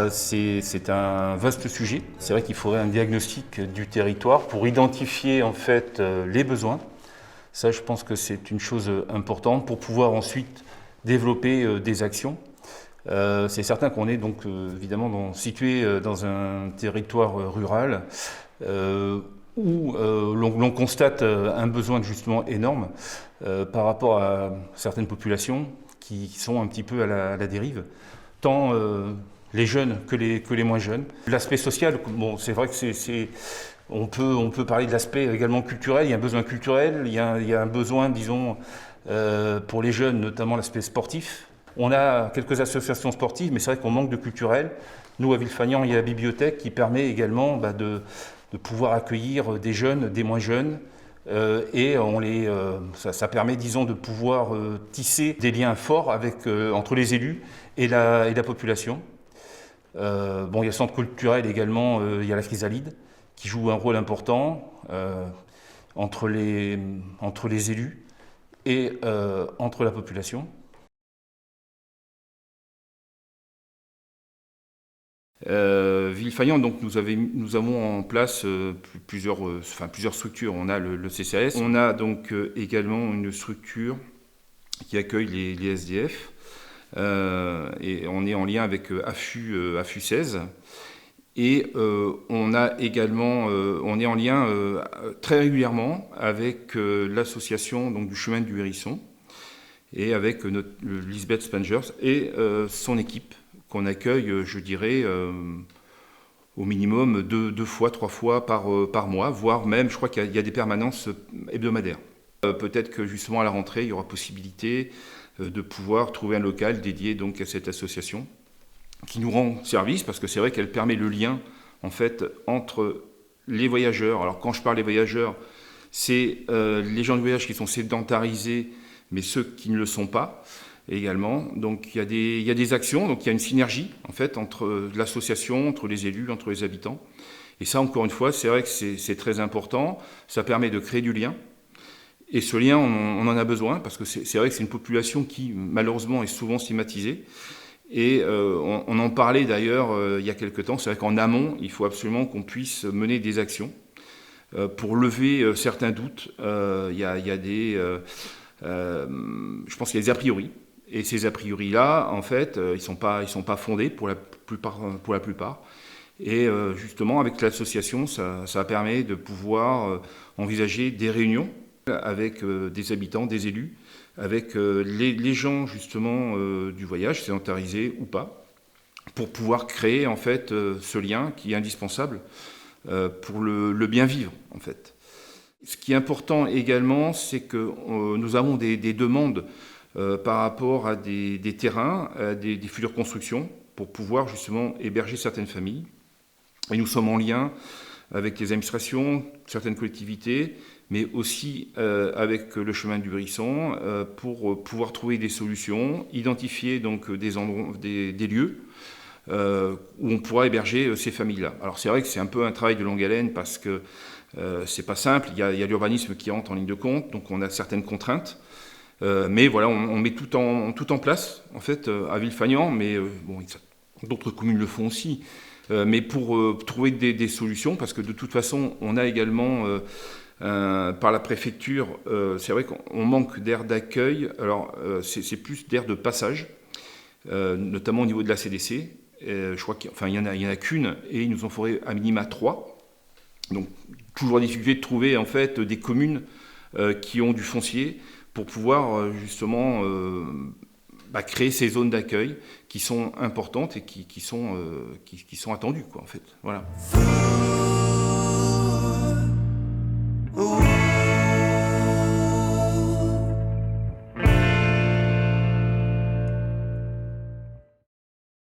C'est un vaste sujet. C'est vrai qu'il faudrait un diagnostic du territoire pour identifier en fait les besoins. Ça, je pense que c'est une chose importante pour pouvoir ensuite développer des actions. C'est certain qu'on est donc évidemment situé dans un territoire rural où l'on constate un besoin justement énorme par rapport à certaines populations qui sont un petit peu à la dérive, tant les jeunes que les moins jeunes. L'aspect social, bon, c'est vrai que on peut parler de l'aspect également culturel. Il y a un besoin culturel, il y a un besoin, disons, pour les jeunes, notamment l'aspect sportif. On a quelques associations sportives, mais c'est vrai qu'on manque de culturel. Nous, à Villefagnan, il y a la bibliothèque qui permet également de pouvoir accueillir des jeunes, des moins jeunes, et ça permet, disons, de pouvoir tisser des liens forts entre les élus et la population. Il y a le centre culturel également, il y a la Chrysalide, qui joue un rôle important entre les élus et entre la population. Villefagnan, donc nous avons en place plusieurs structures. On a le CCAS, on a donc également une structure qui accueille les SDF, et on est en lien avec AFU 16. Et on est en lien très régulièrement avec l'association donc, du chemin du Hérisson et avec Lisbeth Spangers et son équipe qu'on accueille, je dirais, au minimum deux fois, 3 fois par mois, voire même, je crois qu'il y a des permanences hebdomadaires. Peut-être que justement à la rentrée, il y aura possibilité de pouvoir trouver un local dédié donc à cette association qui nous rend service, parce que c'est vrai qu'elle permet le lien en fait entre les voyageurs. Alors quand je parle des voyageurs, c'est les gens du voyage qui sont sédentarisés, mais ceux qui ne le sont pas également. Donc il y a des actions, donc il y a une synergie en fait entre l'association, entre les élus, entre les habitants. Et ça, encore une fois, c'est vrai que c'est très important. Ça permet de créer du lien. Et ce lien, on en a besoin, parce que c'est vrai que c'est une population qui, malheureusement, est souvent stigmatisée. Et on en parlait d'ailleurs il y a quelque temps. C'est vrai qu'en amont, il faut absolument qu'on puisse mener des actions pour lever certains doutes. Il y a des... je pense qu'il y a des a priori. Et ces a priori-là, en fait, ils sont pas fondés pour la plupart. Et justement, avec l'association, ça permet de pouvoir envisager des réunions avec des habitants, des élus, avec les gens justement du voyage, sédentarisés ou pas, pour pouvoir créer en fait ce lien qui est indispensable pour le bien vivre en fait. Ce qui est important également, c'est que nous avons des demandes par rapport à des terrains, à des futures constructions, pour pouvoir justement héberger certaines familles. Et nous sommes en lien avec les administrations, certaines collectivités, mais aussi avec le chemin du Hérisson pour pouvoir trouver des solutions, identifier donc des endroits, des lieux où on pourra héberger ces familles-là. Alors c'est vrai que c'est un peu un travail de longue haleine parce que c'est pas simple, il y a l'urbanisme qui entre en ligne de compte, donc on a certaines contraintes. Mais voilà, on met tout en place, en fait, à Villefagnan, mais d'autres communes le font aussi. Mais pour trouver des solutions, parce que de toute façon, on a également, par la préfecture, c'est vrai qu'on manque d'aires d'accueil, alors c'est plus d'aires de passage, notamment au niveau de la CDC. Je crois qu'il y en a qu'une, et il nous en faudrait à minima 3. Donc, toujours la difficulté de trouver, en fait, des communes qui ont du foncier, pour pouvoir justement créer ces zones d'accueil qui sont importantes et qui sont attendues, quoi, en fait. Voilà.